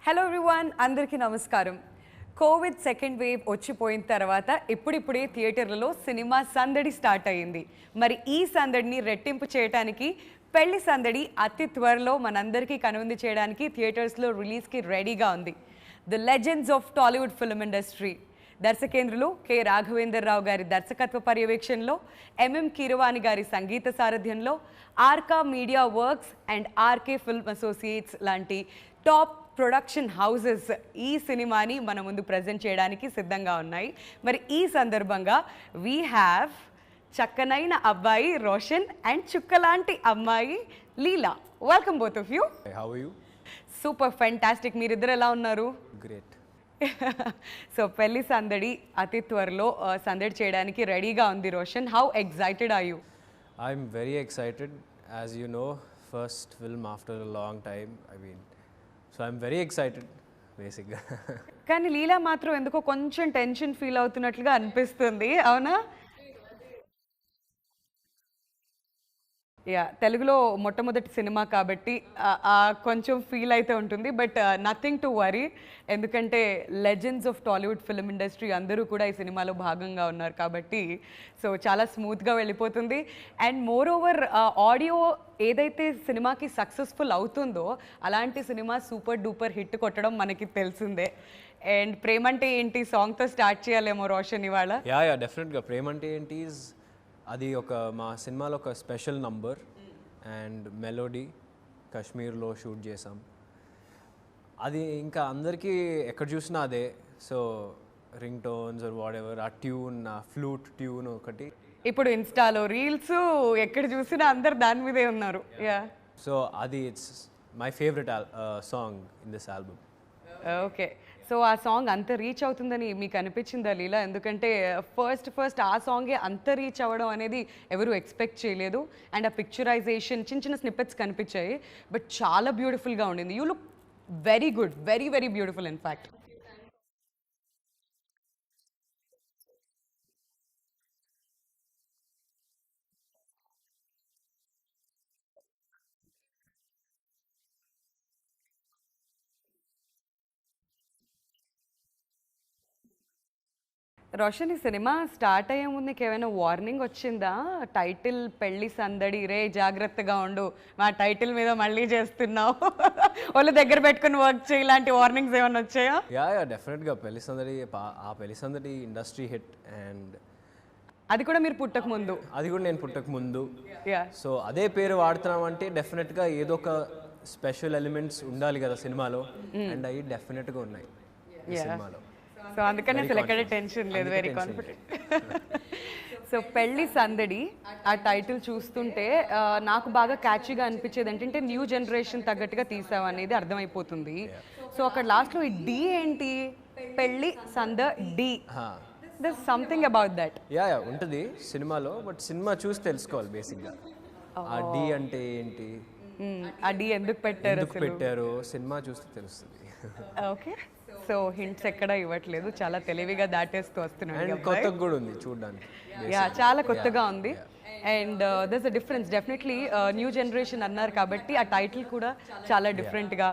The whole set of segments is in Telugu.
హలో ఎవ్రీవన్, అందరికీ నమస్కారం. కోవిడ్ సెకండ్ వేవ్ వచ్చిపోయిన తర్వాత ఇప్పుడిప్పుడే థియేటర్లలో సినిమా సందడి స్టార్ట్ అయ్యింది. మరి ఈ సందడిని రెట్టింపు చేయడానికి పెళ్లి సందడి అతి త్వరలో మనందరికీ కనువిందు చేయడానికి థియేటర్స్లో రిలీజ్కి రెడీగా ఉంది. The legends of Tollywood film industry దర్శకేంద్రులు కె రాఘవేంద్రరావు గారి దర్శకత్వ పర్యవేక్షణలో, ఎంఎం కీరవాణి గారి సంగీత సారథ్యంలో, Arka media works and RK film associates లాంటి టాప్ ప్రొడక్షన్ హౌసెస్ ఈ సినిమాని మన ముందు ప్రజెంట్ చేయడానికి సిద్ధంగా ఉన్నాయి. మరి ఈ సందర్భంగా వీ హ్యావ్ చక్కనైన అబ్బాయి రోషన్ అండ్ చుక్కలాంటి అమ్మాయి Leela. Welcome both of you. How are you? Super fantastic. మీరిద్దరు ఎలా ఉన్నారు? గ్రేట్. సో పెళ్లి సందడి అతి త్వరలో సందడి చేయడానికి రెడీగా ఉంది. Roshan, how excited are you? I'm very excited. As you know, first film after a long time. So I'm very excited బేసిక్గా. కానీ లీలా మాత్రం ఎందుకో కొంచెం టెన్షన్ ఫీల్ అవుతున్నట్లుగా అనిపిస్తుంది, అవునా? యా, తెలుగులో మొట్టమొదటి సినిమా కాబట్టి కొంచెం ఫీల్ అయితే ఉంటుంది. బట్ నథింగ్ టు వరీ, ఎందుకంటే legends of Tollywood film industry అందరూ కూడా ఈ సినిమాలో భాగంగా ఉన్నారు కాబట్టి సో చాలా స్మూత్గా వెళ్ళిపోతుంది. అండ్ మోర్ ఓవర్ ఆడియో ఏదైతే సినిమాకి సక్సెస్ఫుల్ అవుతుందో అలాంటి సినిమా సూపర్ డూపర్ హిట్ కొట్టడం మనకి తెలిసిందే. అండ్ ప్రేమంటే ఏంటి సాంగ్తో స్టార్ట్ చేయాలేమో రోషన్ ఇవాళ. యా డెఫినెట్గా. ప్రేమంటే ఏంటి అది మా సినిమాలో ఒక స్పెషల్ నంబర్ అండ్ మెలోడీ కాశ్మీర్లో షూట్ చేసాం. అది ఇంకా అందరికీ ఎక్కడ చూసినా అదే. So ringtones or whatever, ఆ ట్యూన్, ఆ ఫ్లూట్ ట్యూన్ ఒకటి. ఇప్పుడు ఇన్స్టాలో రీల్స్ ఎక్కడ చూసినా అందరు దాని మీదే ఉన్నారు. యా, సో అది it's my favourite song in this album. Okay, so ఆ సాంగ్ అంత రీచ్ అవుతుందని మీకు అనిపించిందా లీలా? ఎందుకంటే ఫస్ట్ ఆ సాంగే అంత రీచ్ అవ్వడం అనేది ఎవరు ఎక్స్పెక్ట్ చేయలేదు. అండ్ ఆ పిక్చరైజేషన్ చిన్న చిన్న స్నిప్పెట్స్ కనిపించాయి, బట్ చాలా బ్యూటిఫుల్గా ఉండింది. You look very good, very very beautiful in fact. Roshan, ఈ సినిమా స్టార్ట్ అయ్యే ముందు నీకు ఏమైనా వార్నింగ్ వచ్చిందా? టైటిల్ పెళ్లి సందడి, రే జాగ్రత్తగా ఉండు, మా టైటిల్ మీద మళ్ళీ చేస్తున్నావు, వాళ్ళు దగ్గర పెట్టుకుని వర్క్ చేయి, ఇలాంటి వార్నింగ్స్ ఏమైనా వచ్చాయా? యా డెఫినెట్గా. పెళ్లి సందడి, ఆ పెళ్లి సందడి ఇండస్ట్రీ హిట్. అండ్ అది కూడా మీరు పుట్టక ముందు? అది కూడా నేను పుట్టక ముందు. యా, సో అదే పేరు వాడుతున్నాం అంటే డెఫినెట్గా ఏదో ఒక స్పెషల్ ఎలిమెంట్స్ ఉండాలి కదా సినిమాలో. అండ్ అవి డెఫినెట్గా ఉన్నాయి ఈ సినిమాలో. సో అందుకనే అసలు ఎక్కడ టెన్షన్ లేదు, వెరీ కాన్ఫిడెంట్. సో పెళ్లి సందడి ఆ టైటిల్ చూస్తుంటే నాకు బాగా క్యాచీగా అనిపించేది ఏంటంటే న్యూ జనరేషన్ తగ్గట్టుగా తీసావు అనేది అర్థమైపోతుంది. సో అక్కడ లాస్ట్లో ఈ డి ఏంటి? పెళ్లి సంద డి, there something about that. Yeah ఉంటుంది సినిమాలో, బట్ సినిమా చూసి తెలుసుకోవాలి బేసిక్గా ఆ డి అంటే ఏంటి, ఆ డి ఎందుకు పెట్టారు సినిమా చూస్తే తెలుస్తుంది. ఓకే, సో హింట్స్ ఎక్కడ ఇవ్వట్లేదు, చాలా తెలివిగా దాటేస్తూ వస్తున్నాడు. కొత్తగా కూడా ఉంది చూడడానికి. యా, చాలా కొత్తగా ఉంది. And దర్స్ a difference definitely. New generation అన్నారు కాబట్టి ఆ టైటిల్ కూడా చాలా డిఫరెంట్గా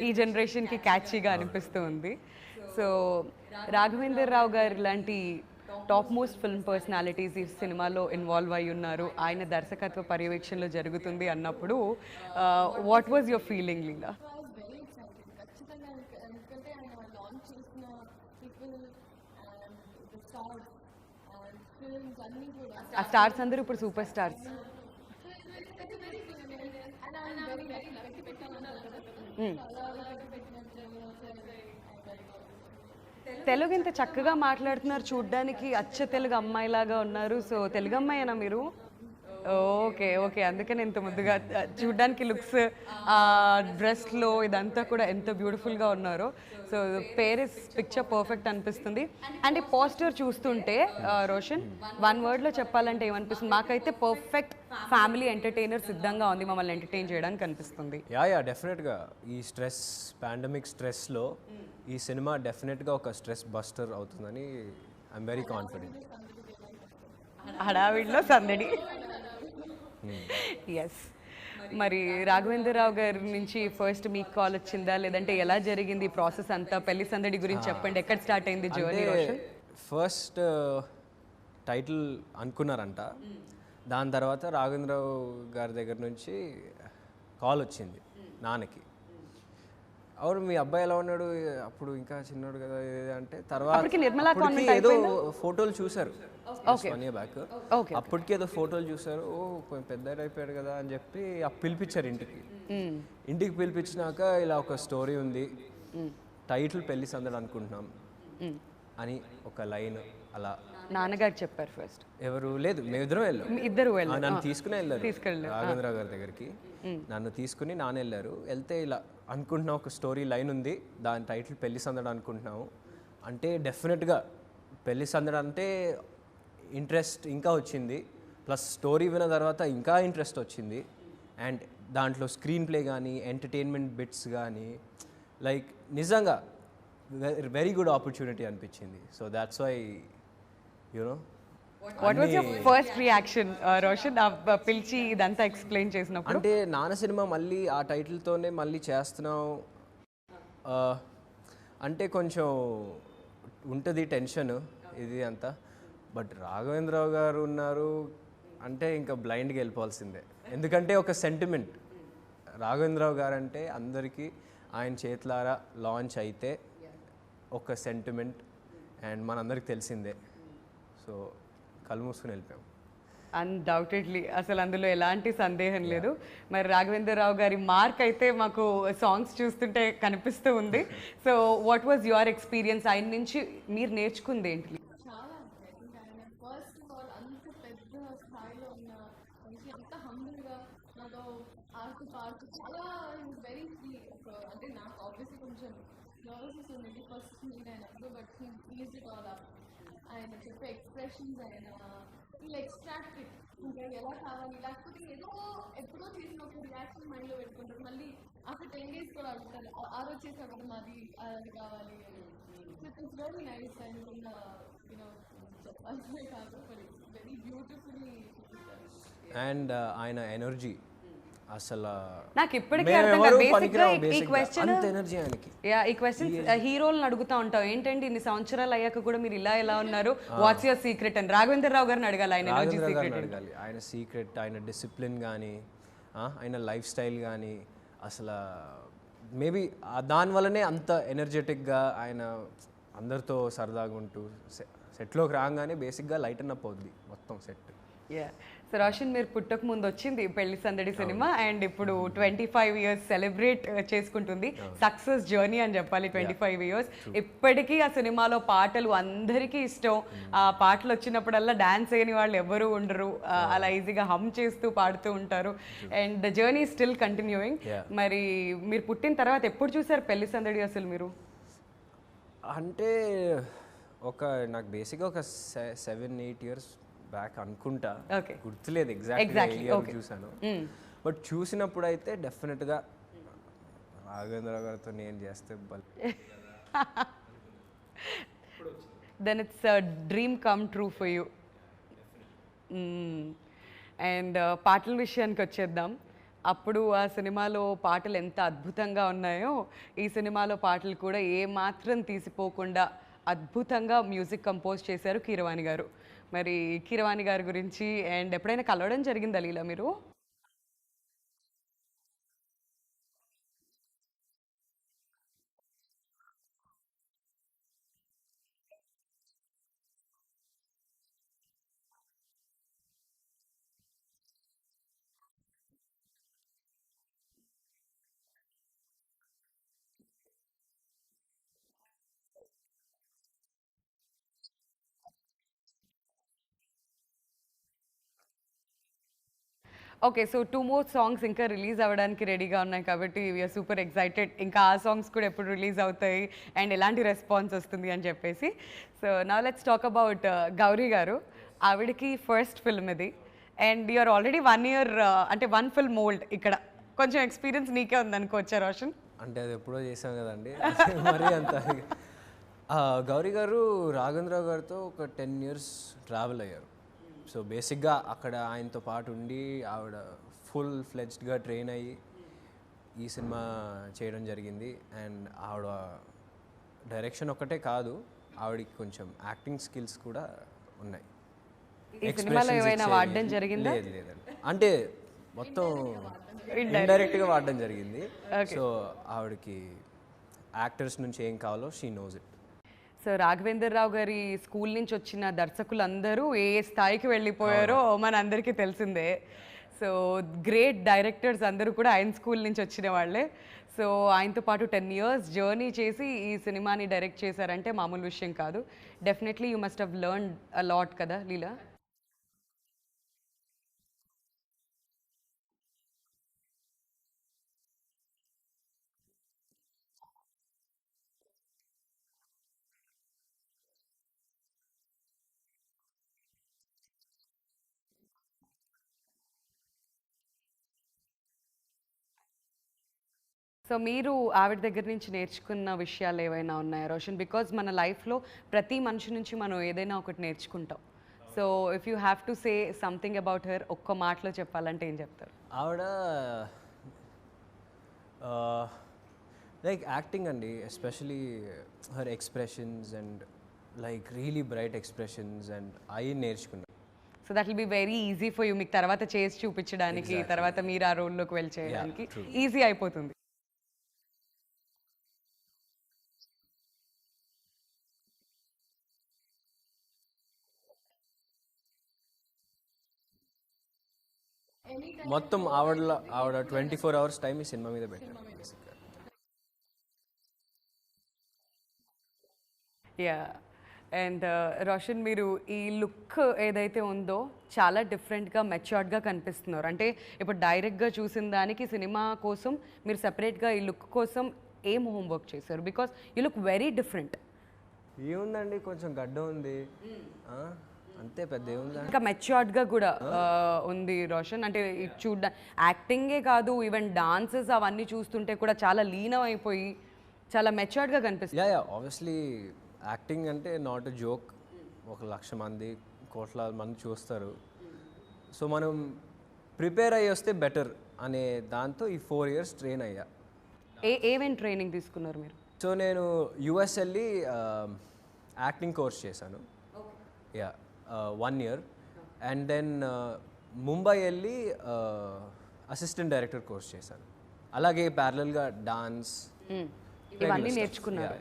ఈ జనరేషన్కి క్యాచీగా అనిపిస్తూ ఉంది. సో రాఘవేంద్రరావు గారు లాంటి టాప్ మోస్ట్ ఫిల్మ్ పర్సనాలిటీస్ ఈ సినిమాలో ఇన్వాల్వ్ అయి ఉన్నారు, ఆయన దర్శకత్వ పర్యవేక్షణలో జరుగుతుంది అన్నప్పుడు వాట్ వాజ్ యువర్ ఫీలింగ్ లీలా? ఆ స్టార్స్ అందరూ ఇప్పుడు సూపర్ స్టార్స్. తెలుగు ఇంత చక్కగా మాట్లాడుతున్నారు, చూడ్డానికి అచ్చ తెలుగు అమ్మాయిలాగా ఉన్నారు. సో తెలుగు అమ్మాయినా మీరు? ఓకే ఓకే, అందుకని ఇంత ముద్దుగా చూడ్డానికి లుక్స్, డ్రెస్లో ఇదంతా కూడా ఎంత బ్యూటిఫుల్గా ఉన్నారో. సో పేరిస్ పిక్చర్ పర్ఫెక్ట్ అనిపిస్తుంది. అండ్ ఈ పోస్టర్ చూస్తుంటే రోషన్, వన్ వర్డ్లో చెప్పాలంటే ఏమనిపిస్తుంది? మాకైతే పర్ఫెక్ట్ ఫ్యామిలీ ఎంటర్టైనర్ సిద్ధంగా ఉంది మమ్మల్ని ఎంటర్టైన్ చేయడానికి అనిపిస్తుంది. యా డెఫినెట్గా. ఈ స్ట్రెస్, పాండమిక్ స్ట్రెస్లో ఈ సినిమా డెఫినెట్గా ఒక స్ట్రెస్ బస్టర్ అవుతుందని ఐఎమ్ వెరీ కాన్ఫిడెంట్. హడావిడిలో సందడి. ఎస్, మరి రాఘవేంద్రరావు గారి నుంచి ఫస్ట్ మీకు కాల్ వచ్చిందా, లేదంటే ఎలా జరిగింది ప్రాసెస్ అంతా? పెళ్లి సందడి గురించి చెప్పండి, ఎక్కడ స్టార్ట్ అయింది జర్నీ రోషన్? ఫస్ట్ టైటిల్ అనుకున్నారంట, దాని తర్వాత రాఘవేంద్రరావు గారి దగ్గర నుంచి కాల్ వచ్చింది నాన్నకి. అవును మీ అబ్బాయి ఎలా ఉన్నాడు, అప్పుడు ఇంకా చిన్నోడు కదా ఇది అంటే, తర్వాత ఏదో ఫోటోలు చూసారు 1 year బ్యాక్, అప్పటికి ఏదో ఫోటోలు చూసారు, ఓ కొంచెం పెద్ద అయిపోయాడు కదా అని చెప్పి పిలిపించారు ఇంటికి పిలిపించినాక ఇలా ఒక స్టోరీ ఉంది, టైటిల్ పెళ్లి సందడి అనుకుంటున్నాం అని ఒక లైన్ అలా నాన్నగారు చెప్పారు ఫస్ట్. ఎవరు లేదు, మేమిద్దరం వెళ్ళాం, ఇద్దరు నన్ను తీసుకుని వెళ్ళారు రాఘవేంద్రరావు గారి దగ్గరికి. నన్ను తీసుకుని నాన్న వెళ్ళారు, వెళ్తే ఇలా అనుకుంటున్నాం ఒక స్టోరీ లైన్ ఉంది, దాని టైటిల్ పెళ్లి సందడి అనుకుంటున్నాము అంటే డెఫినెట్గా పెళ్లి సందడి అంటే ఇంట్రెస్ట్ ఇంకా వచ్చింది, ప్లస్ స్టోరీ విన్న తర్వాత ఇంకా ఇంట్రెస్ట్ వచ్చింది. అండ్ దాంట్లో స్క్రీన్ ప్లే కానీ ఎంటర్టైన్మెంట్ బిట్స్ కానీ లైక్ నిజంగా వెరీ గుడ్ ఆపర్చునిటీ అనిపించింది. So that's why you know. What was your first reaction Roshan పిలిచి ఇదంతా ఎక్స్ప్లెయిన్ చేసినప్పుడు? అంటే నాన్న సినిమా మళ్ళీ ఆ టైటిల్తోనే మళ్ళీ చేస్తున్నాం అంటే కొంచెం ఉంటుంది టెన్షన్ ఇది అంతా. బట్ రాఘవేంద్రరావు గారు ఉన్నారు అంటే ఇంకా బ్లైండ్గా వెళ్ళిపోవాల్సిందే, ఎందుకంటే ఒక సెంటిమెంట్. రాఘవేంద్రరావు గారు అంటే అందరికీ ఆయన చేతులారా లాంచ్ అయితే ఒక సెంటిమెంట్, అండ్ మనందరికి తెలిసిందే. సో కళ్ళు మూసుకుని వెళ్ళిపోయాం. అన్డౌటెడ్లీ, అసలు అందులో ఎలాంటి సందేహం లేదు. మరి రాఘవేంద్రరావు గారి మార్క్ అయితే మాకు సాంగ్స్ చూస్తుంటే కనిపిస్తూ ఉంది. So what was your experience, ఆయన నుంచి మీరు నేర్చుకుంది ఏంటి? చాలా ఫస్ట్ ఆఫ్ ఆల్ అంత పెద్ద స్థాయిలో ఉన్న మనిషి, అంత హంబుల్గా నాతో ఆడుతూ పాడుతూ చాలా వెరీ ఫ్రీ. అంటే నాకు ఆబ్వియస్లీ కొంచెం నర్వస్ ఉంది ఫస్ట్ మీట్ అయినప్పుడు, but is it all up. ఆయన చెప్పే ఎక్స్ప్రెషన్స్, ఆయన వీళ్ళు ఎక్స్ట్రాక్ట్ ఇంకా ఎలా కావాలి, లేకపోతే ఏదో ఎప్పుడో చేసిన ఒక రియాక్షన్ మైండ్లో పెట్టుకుంటారు, మళ్ళీ అక్కడ 10 days కూడా అడుగుతారు, ఆ రోజు చేసా కదా మాది అది కావాలి అని. It's very nice. అనుకున్న యూనో చెప్పాల్సిందే కాదు, but it's very beautifully. And ఆయన ఎనర్జీ అసలు నాకు ఇప్పటికీ అర్థం కాదు. బేసిక్గా ఈ క్వశ్చన్ ఈ క్వశ్చన్ హీరోలను అడుగుతా ఉంటాం, ఏంటంటే ఇన్ని సంవత్సరాలు అయ్యాక కూడా మీరు ఇలా ఎలా ఉన్నారు, వాట్స్ యువర్ సీక్రెట్ అని. రాఘవేంద్రరావు గారిని అడగాలి, ఆయన ఎనర్జీ సీక్రెట్ అడగాలి. ఆయన సీక్రెట్, ఆయన డిసిప్లిన్ కానీ ఆయన లైఫ్ స్టైల్ కానీ అసలు మేబీ దానివల్లనే అంత ఎనర్జెటిక్గా ఆయన అందరితో సరదాగా ఉంటూ సెట్లోకి రాగానే బేసిక్గా లైటన్ అప్ అవుద్ది మొత్తం సెట్. సో రోషన్, మీరు పుట్టక ముందు వచ్చింది పెళ్లి సందడి సినిమా, అండ్ ఇప్పుడు 25 years సెలబ్రేట్ చేసుకుంటుంది. సక్సెస్ జర్నీ అని చెప్పాలి 25 years. ఇప్పటికీ ఆ సినిమాలో పాటలు అందరికీ ఇష్టం. ఆ పాటలు వచ్చినప్పుడల్లా డాన్స్ చేయని వాళ్ళు ఎవరు ఉండరు, అలా ఈజీగా హమ్ చేస్తూ పాడుతూ ఉంటారు. And the journey still continuing. మరి మీరు పుట్టిన తర్వాత ఎప్పుడు చూసారు పెళ్లి సందడి అసలు మీరు? అంటే నాకు బేసిక్గా ఒక 7-8 years బ్యాక్ అనుకుంటా, గుర్తులేదు ఎగ్జాక్ట్లీ చూసాను. బట్ చూసినప్పుడు అయితే డెఫినెట్గా రాఘవేంద్రరావు గారితో నేను చేస్తే then it's dream come true for you. And పాటల విషయానికి వచ్చేద్దాం. అప్పుడు ఆ సినిమాలో పాటలు ఎంత అద్భుతంగా ఉన్నాయో, ఈ సినిమాలో పాటలు కూడా ఏమాత్రం తీసిపోకుండా అద్భుతంగా మ్యూజిక్ కంపోజ్ చేశారు కీరవాణి గారు. మరి కీరవాణి గారి గురించి అండ్ ఎప్పుడైనా కలవడం జరిగిందా లీలా మీరు? ఓకే, సో 2 more సాంగ్స్ ఇంకా రిలీజ్ అవ్వడానికి రెడీగా ఉన్నాయి కాబట్టి వీఆర్ సూపర్ ఎక్సైటెడ్. ఇంకా ఆ సాంగ్స్ కూడా ఎప్పుడు రిలీజ్ అవుతాయి అండ్ ఎలాంటి రెస్పాన్స్ వస్తుంది అని చెప్పేసి. So now let's talk about Gauri గారు. ఆవిడకి ఫస్ట్ ఫిల్మ్ ఇది, అండ్ యూఆర్ ఆల్రెడీ 1 year అంటే 1 film old. ఇక్కడ కొంచెం ఎక్స్పీరియన్స్ నీకే ఉంది అనుకోవచ్చా రోషన్? అంటే అది ఎప్పుడో చేసాం కదండి మరీ అంత. గౌరీ గారు రాఘవేంద్రరావు గారితో ఒక 10 years ట్రావెల్ అయ్యారు. సో బేసిక్గా అక్కడ ఆయనతో పాటు ఉండి ఆవిడ ఫుల్ ఫ్లెడ్జ్డ్గా ట్రైన్ అయ్యి ఈ సినిమా చేయడం జరిగింది. అండ్ ఆవిడ డైరెక్షన్ ఒక్కటే కాదు, ఆవిడకి కొంచెం యాక్టింగ్ స్కిల్స్ కూడా ఉన్నాయి. ఈ సినిమాలో ఏమైనా వాడడం జరిగిందా? లేదండి, అంటే మొత్తం ఇండైరెక్ట్గా వాడడం జరిగింది. సో ఆవిడకి యాక్టర్స్ నుంచి ఏం కావాలో she knows it. So Raghavendra Rao గారి స్కూల్ నుంచి వచ్చిన దర్శకులందరూ ఏ స్థాయికి వెళ్ళిపోయారో మన అందరికీ తెలిసిందే. సో గ్రేట్ డైరెక్టర్స్ అందరూ కూడా ఆయన స్కూల్ నుంచి వచ్చిన వాళ్ళే. సో ఆయనతో పాటు 10 years జర్నీ చేసి ఈ సినిమాని డైరెక్ట్ చేశారంటే మామూలు విషయం కాదు. Definitely you must have learned a lot కదా లీలా? సో మీరు ఆవిడ దగ్గర నుంచి నేర్చుకున్న విషయాలు ఏవైనా ఉన్నాయా రోషన్? బికాజ్ మన లైఫ్లో ప్రతి మనిషి నుంచి మనం ఏదైనా ఒకటి నేర్చుకుంటాం. So if you have to say something about her, ఒక్క మాటలో చెప్పాలంటే ఏం చెప్తారు? ఆవిడ లైక్ యాక్టింగ్ అండి, especially her expressions and like really bright expressions and అవి నేర్చుకున్నాను. So that will be very easy for you, మీకు తర్వాత చేసి చూపించడానికి, తర్వాత మీరు ఆ రోల్లోకి వెళ్ళి చేయడానికి ఈజీ అయిపోతుంది. మొత్తం ఆవిడ 24 hours టైం ఈ సినిమా మీద పెట్టారు. యా. అండ్ రోషన్, మీరు ఈ లుక్ ఏదైతే ఉందో చాలా డిఫరెంట్గా మెచ్యూర్డ్గా కనిపిస్తున్నారు. అంటే ఇప్పుడు డైరెక్ట్గా చూసిన దానికి సినిమా కోసం మీరు సపరేట్గా ఈ లుక్ కోసం ఏం హోంవర్క్ చేశారు? Because you look very different. ఏముందండి, కొంచెం గడ్డ ఉంది అంతే, పెద్ద ఏముంది. ఇంకా మెచ్యూర్డ్గా కూడా ఉంది రోషన్. అంటే యాక్టింగే కాదు, ఈవెన్ డాన్సెస్ అవన్నీ చూస్తుంటే కూడా చాలా లీనం అయిపోయి చాలా మెచ్యూర్డ్గా కనిపిస్తుంది. యా ఆబ్వియస్లీ యాక్టింగ్ అంటే నాట్ ఎ జోక్. 1,00,000 మంది, కోట్ల మంది చూస్తారు. సో మనం ప్రిపేర్ అయ్యి వస్తే బెటర్ అనే దాంతో ఈ 4 years ట్రైన్ అయ్యా. ఏమేమి ట్రైనింగ్ తీసుకున్నారు మీరు? సో నేను యుఎస్ వెళ్ళి యాక్టింగ్ కోర్స్ చేశాను. Yeah 1 year. And then Mumbai వెళ్ళి అసిస్టెంట్ డైరెక్టర్ కోర్స్ చేశాను. అలాగే ప్యారలల్గా డాన్స్ ఇవన్నీ నేర్చుకున్నారు.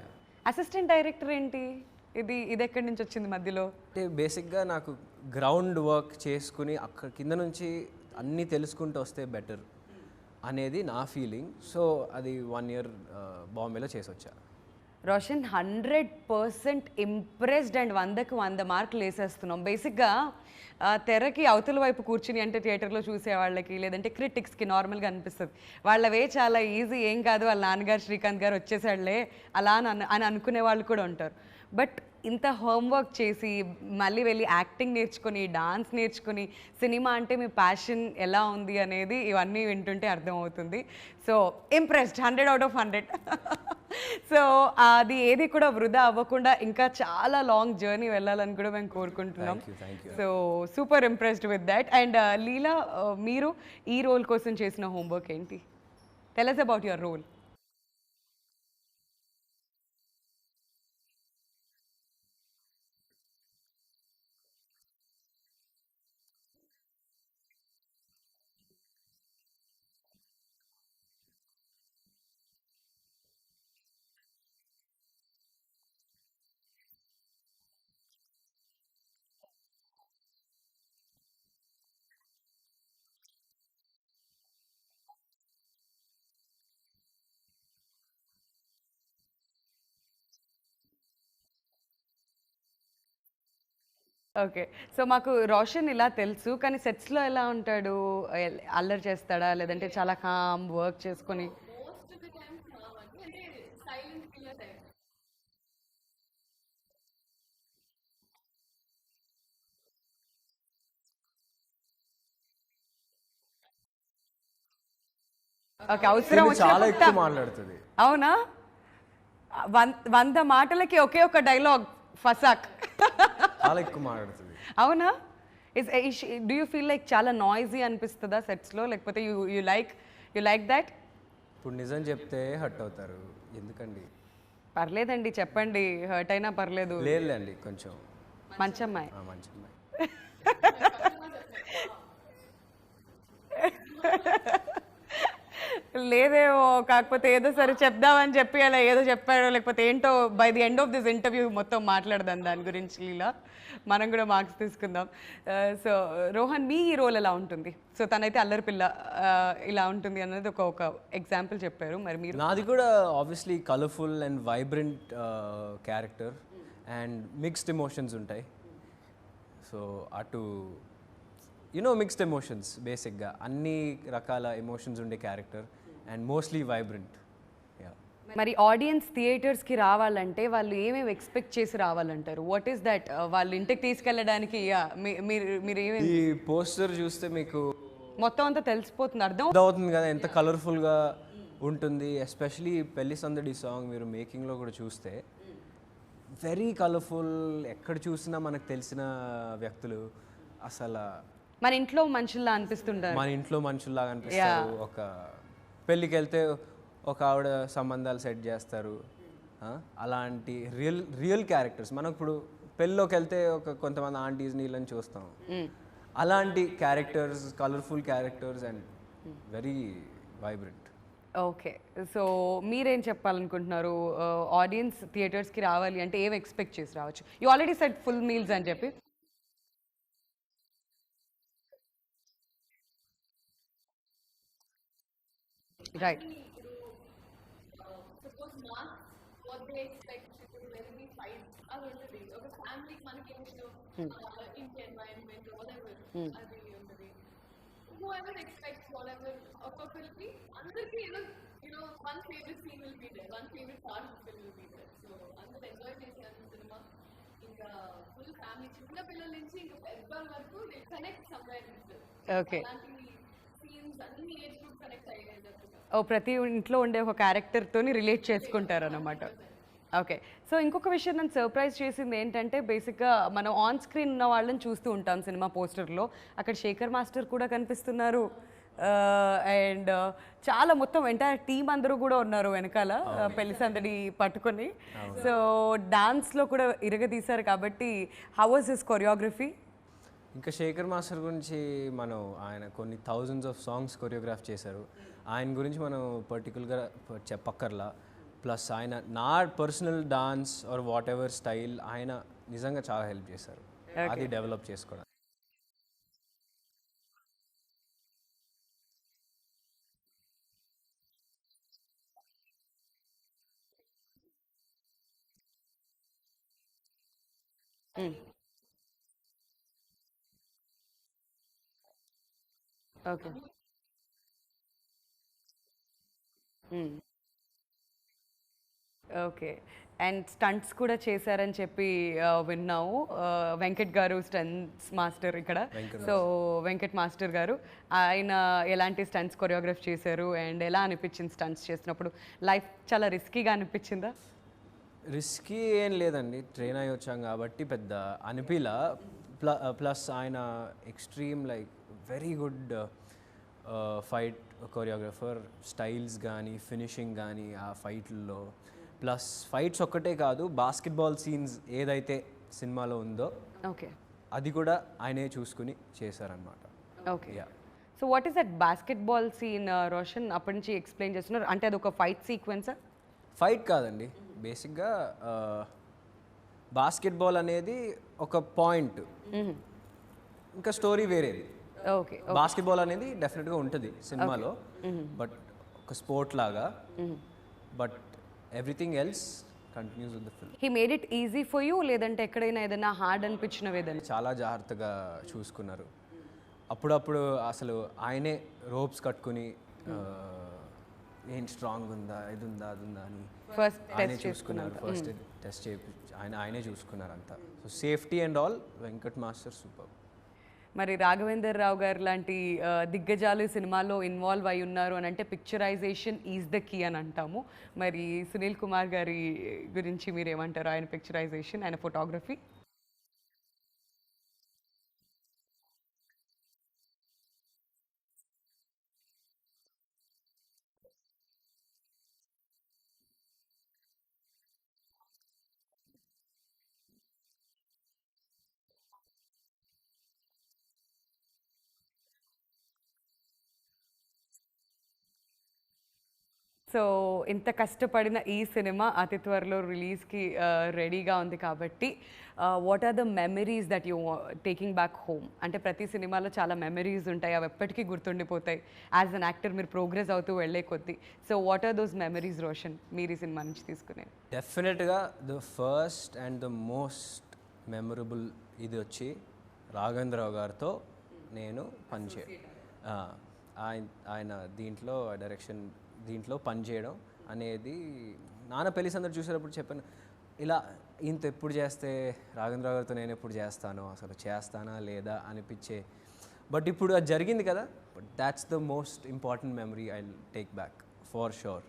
అసిస్టెంట్ డైరెక్టర్ ఏంటి? ఇది ఎక్కడి నుంచి వచ్చింది మధ్యలో? అంటే బేసిక్గా నాకు గ్రౌండ్ వర్క్ చేసుకుని అక్కడ కింద నుంచి అన్నీ తెలుసుకుంటూ వస్తే బెటర్ అనేది నా ఫీలింగ్. సో అది 1 year బాంబేలో చేసి వచ్చా. రోషన్, 100% ఇంప్రెస్డ్ అండ్ 100కి 100 మార్కులు వేసేస్తున్నాం. బేసిక్గా తెరకి అవతల వైపు కూర్చుని అంటే థియేటర్లో చూసే వాళ్ళకి లేదంటే క్రిటిక్స్కి నార్మల్గా అనిపిస్తుంది వాళ్ళవే చాలా ఈజీ, ఏం కాదు, వాళ్ళ నాన్నగారు శ్రీకాంత్ గారు వచ్చేసాడులే అలా అని అనుకునే వాళ్ళు కూడా ఉంటారు. బట్ ఇంత హోంవర్క్ చేసి మళ్ళీ వెళ్ళి యాక్టింగ్ నేర్చుకొని, డాన్స్ నేర్చుకొని, సినిమా అంటే మీ ప్యాషన్ ఎలా ఉంది అనేది ఇవన్నీ వింటుంటే అర్థమవుతుంది. So impressed, 100 out of 100. So అది ఏది కూడా వృధా అవ్వకుండా ఇంకా చాలా లాంగ్ జర్నీ వెళ్ళాలని కూడా మేము కోరుకుంటున్నాం. So super impressed with that. And Leela, మీరు ఈ రోల్ కోసం చేసిన హోంవర్క్ ఏంటి? Tell us about your role. Okay. So మాకు రోషన్ ఇలా తెలుసు, కానీ సెట్స్లో ఎలా ఉంటాడు? అల్లరి చేస్తాడా లేదంటే చాలా కామ్ వర్క్ చేసుకొని? మోస్ట్ ఆఫ్ ది టైమ్స్ అంటే సైలెంట్ కిల్లర్ టైప్. ఓకే, అవసరం చాలా ఎక్కువ వచ్చిన మాట్లాడుతుంది. అవునా? 100 మాటలకి ఒకే ఒక డైలాగ్ ఫసాక్. చాలా ఎక్కువ మాట్లాడుతుంది. అవునా? డూ యూ ఫీల్ లైక్ చాలా నాయిజీ అనిపిస్తుందా సెట్స్లో, లేకపోతే యూ లైక్ దట్? ఇప్పుడు నిజం చెప్తే హర్ట్ అవుతారు, ఎందుకండి? పర్లేదండి చెప్పండి, హర్ట్ అయినా పర్లేదు. లేదులేండి, కొంచెం మంచమ్మాయి. మంచి అమ్మాయి. లేదేమో, కాకపోతే ఏదో సరే చెప్దామని చెప్పి అలా ఏదో చెప్పారో, లేకపోతే ఏంటో by the end of this interview మొత్తం మాట్లాడదాం దాని గురించి. లీలా, మనం కూడా మార్క్స్ తీసుకుందాం. సో రోహన్, మీ ఈ రోల్ ఎలా ఉంటుంది? సో తనైతే అల్లరి పిల్ల ఇలా ఉంటుంది అనేది ఒక ఎగ్జాంపుల్ చెప్పారు. మరి మీరు? నాది కూడా obviously colourful and vibrant character and mixed emotions ఉంటాయి. సో అటు మిక్స్డ్ ఎమోషన్స్, బేసిక్గా అన్ని రకాల ఎమోషన్స్ ఉండే క్యారెక్టర్ అండ్ మోస్ట్లీ వైబ్రెంట్. మరి ఆడియన్స్ థియేటర్స్కి రావాలంటే వాళ్ళు ఏమేమి ఎక్స్పెక్ట్ చేసి రావాలంటారు? What is that? వాళ్ళు ఇంటికి తీసుకెళ్ళడానికి మీరు ఏమేమి? ఈ పోస్టర్ చూస్తే మీకు మొత్తం అంతా తెలిసిపోతుంది, అర్థం అవుతుంది కదా ఎంత కలర్ఫుల్గా ఉంటుంది. ఎస్పెషలీ పెళ్లి సందడి సాంగ్ మీరు మేకింగ్లో కూడా చూస్తే వెరీ కలర్ఫుల్, ఎక్కడ చూసినా మనకు తెలిసిన వ్యక్తులు, అసలు మన ఇంట్లో మనుషుల్లా అనిపిస్తుంటారు. మన ఇంట్లో మనుషుల్లాగా అనిపిస్తారు. ఒక పెళ్ళికి వెళ్తే ఒక ఆవిడ సంబంధాలు సెట్ చేస్తారు, అలాంటి రియల్ క్యారెక్టర్స్. మనం ఇప్పుడు పెళ్ళిలోకి వెళ్తే కొంతమంది ఆంటీస్ నీళ్ళని చూస్తాం, అలాంటి characters, colourful characters and very vibrant. Okay, so మీరేం చెప్పాలనుకుంటున్నారు? ఆడియన్స్ థియేటర్స్కి రావాలి అంటే ఏం ఎక్స్పెక్ట్ చేసి రావచ్చు? You already set full meals అని చెప్పి. Right. Suppose marks what they expect, ఇప్పుడు వెరీ బి ఫైట్ అది ఉంటుంది. ఒక ఫ్యామిలీకి మనకి ఏమిష్టం, ఇంటి ఎన్వైరన్మెంట్ వాటెవర్ అది ఉంటుంది. Whoever expects whatever, ఒక్కొక్కరికి అందరికీ ఏదో one favourite scene will be there, one favourite part of film will be there. So అందరూ ఎంజాయ్ చేసే సినిమా. ఇంకా ఫుల్ ఫ్యామిలీ, చిన్న పిల్లల నుంచి ఇంకా పెద్దవాళ్ళ వరకు they connect somewhere with. Okay, అలాంటి సీన్స్ అన్ని ఏజ్ గ్రూప్ కనెక్ట్ అయ్యాయి. ప్రతి ఇంట్లో ఉండే ఒక క్యారెక్టర్తోని రిలేట్ చేసుకుంటారు అన్నమాట. ఓకే, సో ఇంకొక విషయం నన్ను సర్ప్రైజ్ చేసింది ఏంటంటే, బేసిక్గా మనం ఆన్ స్క్రీన్ ఉన్న వాళ్ళని చూస్తూ ఉంటాం సినిమా పోస్టర్లో, అక్కడ శేఖర్ మాస్టర్ కూడా కనిపిస్తున్నారు. అండ్ చాలా మొత్తం ఎంటైర్ టీం అందరూ కూడా ఉన్నారు వెనకాల పెళ్లి సందడి పట్టుకొని. సో డాన్స్లో కూడా ఇరగదీశారు కాబట్టి హౌ వాజ్ హిస్ కొరియోగ్రఫీ? ఇంకా శేఖర్ మాస్టర్ గురించి ఆయన కొన్ని థౌజండ్స్ ఆఫ్ సాంగ్స్ కొరియోగ్రాఫ్ చేశారు. ఆయన గురించి మనం పర్టికులర్గా చెప్పక్కర్లా. ప్లస్ ఆయన నా personal dance or what ever style ఆయన నిజంగా చాలా హెల్ప్ చేశారు అది డెవలప్ చేసుకోవడం. Okay, okay. అండ్ స్టంట్స్ కూడా చేశారని చెప్పి విన్నాము. వెంకట్ గారు స్టంట్స్ మాస్టర్ ఇక్కడ. సో వెంకట్ మాస్టర్ గారు, ఆయన ఎలాంటి స్టంట్స్ కొరియోగ్రాఫ్ చేశారు అండ్ ఎలా అనిపించింది స్టంట్స్ చేసినప్పుడు? లైఫ్ చాలా రిస్కీగా అనిపించిందా? రిస్కీ ఏం లేదండి, ట్రైన్ అయ్యి వచ్చాం కాబట్టి పెద్ద అనిపిలా. ప్లస్ ఆయన extreme like very good fight choreographer. Styles కానీ ఫినిషింగ్ కానీ ఆ ఫైట్లలో, ప్లస్ ఫైట్స్ ఒక్కటే కాదు, బాస్కెట్బాల్ సీన్స్ ఏదైతే సినిమాలో ఉందో ఓకే అది కూడా ఆయనే చూసుకుని చేశారనమాట. Okay, so what is that basketball scene Roshan? అప్పటి నుంచి ఎక్స్ప్లెయిన్ చేస్తున్నారు అంటే అది ఒక ఫైట్ సీక్వెన్సా? ఫైట్ కాదండి, బేసిక్గా బాస్కెట్బాల్ అనేది ఒక పాయింట్, ఇంకా స్టోరీ వేరేది. ఓకే, బాస్కెట్బాల్ అనేది డెఫినెట్గా ఉంటుంది సినిమాలో, బట్ ఒక స్పోర్ట్ లాగా, but everything else continues with the film. He made it easy for you, లేదంటే ఎక్కడైనా ఏదైనా హార్డ్ అనిపించినవి ఏదైనా? చాలా జాగ్రత్తగా చూసుకున్నారు. అప్పుడప్పుడు అసలు ఆయనే రోప్స్ కట్టుకుని ఏంటి స్ట్రాంగ్ ఉందా, ఇది ఉందా, అది ఉందా అని ఫస్ట్ ఆయనే చూసుకున్నారు. ఫస్ట్ టెస్ట్ చేసి ఆయనే చూసుకున్నారు అంతా. So safety and all Venkat master super. మరి రాఘవేందర్ రావు గారు లాంటి దిగ్గజాలు సినిమాలో ఇన్వాల్వ్ అయి ఉన్నారు అని అంటే పిక్చరైజేషన్ ఈజ్ ద కీ అని అంటాము. మరి సునీల్ కుమార్ గారి గురించి మీరు ఏమంటారు? ఆయన పిక్చరైజేషన్, ఆయన ఫోటోగ్రఫీ? సో ఇంత కష్టపడిన ఈ సినిమా అతి త్వరలో రిలీజ్కి రెడీగా ఉంది కాబట్టి what are the memories that you taking back home? అంటే ప్రతి సినిమాలో చాలా మెమరీస్ ఉంటాయి, అవి ఎప్పటికీ గుర్తుండిపోతాయి. యాజ్ అన్ యాక్టర్ మీరు ప్రోగ్రెస్ అవుతూ వెళ్ళే కొద్దీ. So what are those memories Roshan మీరు ఈ సినిమా నుంచి తీసుకునేవి? డెఫినెట్గా the first and the most memorable ఇది వచ్చి రాఘవేంద్రరావు గారితో నేను ఆయన దీంట్లో డైరెక్షన్ దీంట్లో పనిచేయడం అనేది నాన్న పెళ్లి సందడి చూసేటప్పుడు చెప్పాను, ఇలా ఇంత ఎప్పుడు చేస్తే రాఘవేంద్రరావు గారితో నేను ఎప్పుడు చేస్తానో, అసలు చేస్తానా లేదా అనిపించే. బట్ ఇప్పుడు అది జరిగింది కదా, but that's the most important memory I take back for sure.